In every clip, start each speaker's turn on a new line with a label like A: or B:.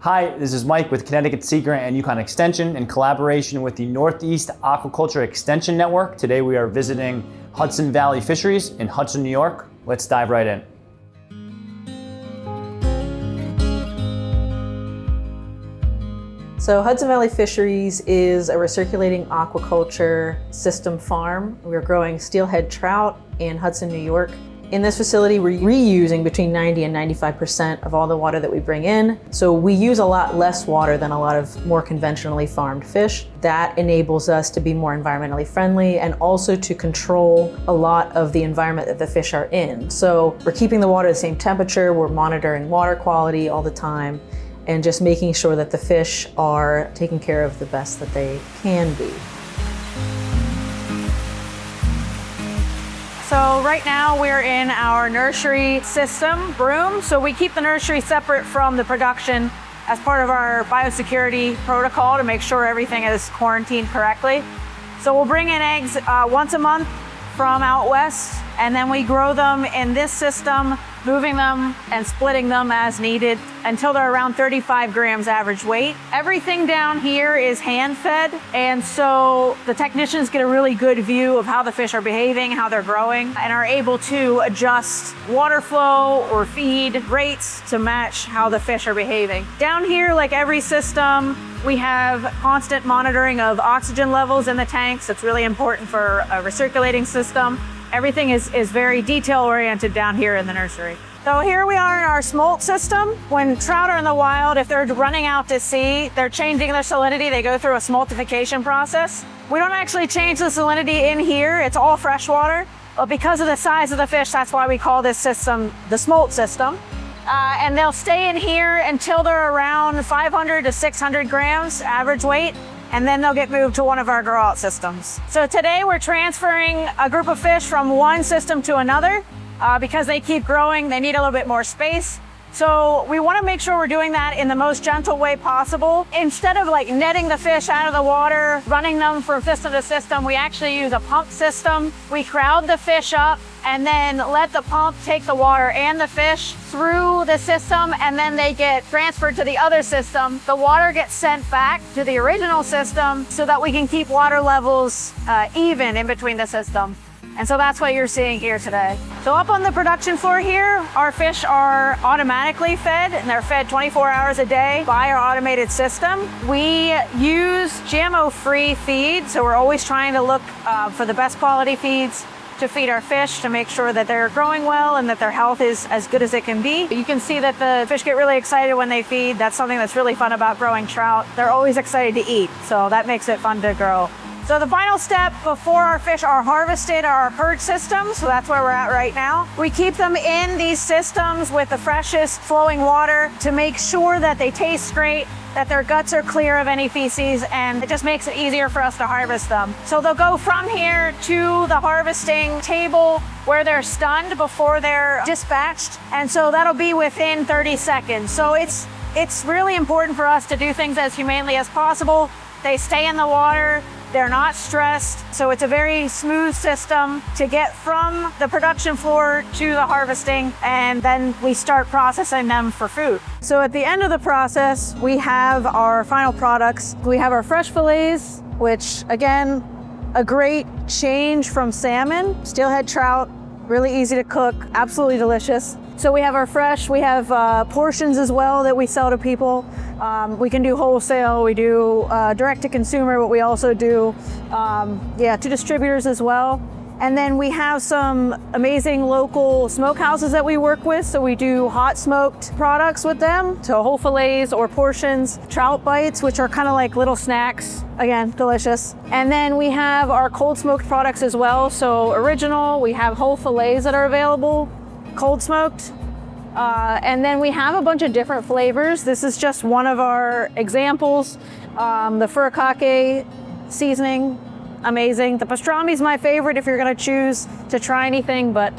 A: Hi, this is Mike with Connecticut Sea Grant and Yukon Extension in collaboration with the Northeast Aquaculture Extension Network. Today we are visiting Hudson Valley Fisheries in Hudson, New York. Let's dive right in.
B: So Hudson Valley Fisheries is a recirculating aquaculture system farm. We're growing steelhead trout in Hudson, New York. In this facility, we're reusing between 90 and 95% of all the water that we bring in. So we use a lot less water than a lot of more conventionally farmed fish. That enables us to be more environmentally friendly and also to control a lot of the environment that the fish are in. So we're keeping the water the same temperature, we're monitoring water quality all the time, and just making sure that the fish are taken care of the best that they can be.
C: So right now we're in our nursery system room. So we keep the nursery separate from the production as part of our biosecurity protocol to make sure everything is quarantined correctly. So we'll bring in eggs once a month from out west, and then we grow them in this system, moving them and splitting them as needed until they're around 35 grams average weight. Everything down here is hand fed, and so the technicians get a really good view of how the fish are behaving, how they're growing, and are able to adjust water flow or feed rates to match how the fish are behaving. Down here, like every system, we have constant monitoring of oxygen levels in the tanks. It's really important for a recirculating system. Everything is very detail-oriented down here in the nursery. So here we are in our smolt system. When trout are in the wild, if they're running out to sea, they're changing their salinity. They go through a smoltification process. We don't actually change the salinity in here. It's all freshwater. But because of the size of the fish, that's why we call this system the smolt system. And they'll stay in here until they're around 500 to 600 grams average weight, and then they'll get moved to one of our grow out systems. So today we're transferring a group of fish from one system to another because they keep growing, they need a little bit more space. So we want to make sure we're doing that in the most gentle way possible. Instead of like netting the fish out of the water, running them from system to system, we actually use a pump system. We crowd the fish up and then let the pump take the water and the fish through the system, and then they get transferred to the other system. The water gets sent back to the original system so that we can keep water levels even in between the system. And so that's what you're seeing here today. So up on the production floor here, our fish are automatically fed, and they're fed 24 hours a day by our automated system. We use GMO-free feed, so we're always trying to look for the best quality feeds to feed our fish to make sure that they're growing well and that their health is as good as it can be. You can see that the fish get really excited when they feed. That's something that's really fun about growing trout. They're always excited to eat, so that makes it fun to grow. So the final step before our fish are harvested are our herd systems, so that's where we're at right now. We keep them in these systems with the freshest flowing water to make sure that they taste great, that their guts are clear of any feces, and it just makes it easier for us to harvest them. So they'll go from here to the harvesting table where they're stunned before they're dispatched, and so that'll be within 30 seconds. So it's really important for us to do things as humanely as possible. They stay in the water, they're not stressed, so it's a very smooth system to get from the production floor to the harvesting, and then we start processing them for food. So at the end of the process, we have our final products. We have our fresh fillets, which again, a great change from salmon. Steelhead trout, really easy to cook, absolutely delicious. So we have our fresh, we have portions as well that we sell to people. We can do wholesale, we do direct to consumer, but we also do to distributors as well. And then we have some amazing local smokehouses that we work with. So we do hot smoked products with them, so whole fillets or portions, trout bites, which are kind of like little snacks. Again, delicious. And then we have our cold smoked products as well. So original, we have whole fillets that are available, cold smoked. And then we have a bunch of different flavors. This is just one of our examples. The furikake seasoning, amazing. The pastrami is my favorite if you're gonna choose to try anything, but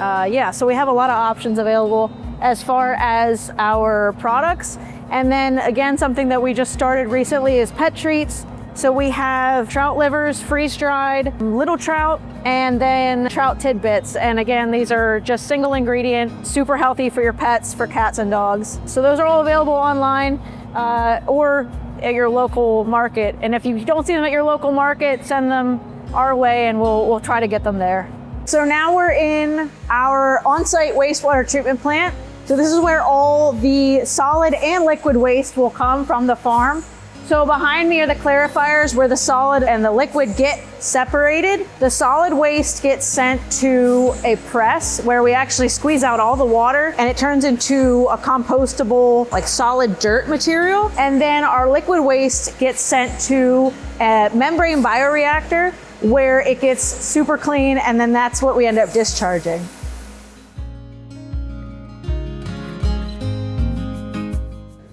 C: so we have a lot of options available as far as our products. And then again, something that we just started recently is pet treats. So we have trout livers, freeze-dried, little trout, and then trout tidbits. And again, these are just single ingredient, super healthy for your pets, for cats and dogs. So those are all available online. or at your local market. And if you don't see them at your local market, send them our way and we'll try to get them there. So now we're in our on-site wastewater treatment plant. So this is where all the solid and liquid waste will come from the farm. So behind me are the clarifiers where the solid and the liquid get separated. The solid waste gets sent to a press where we actually squeeze out all the water and it turns into a compostable, like solid dirt material. And then our liquid waste gets sent to a membrane bioreactor where it gets super clean, and then that's what we end up discharging.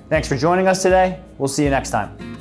A: Thanks for joining us today. We'll see you next time.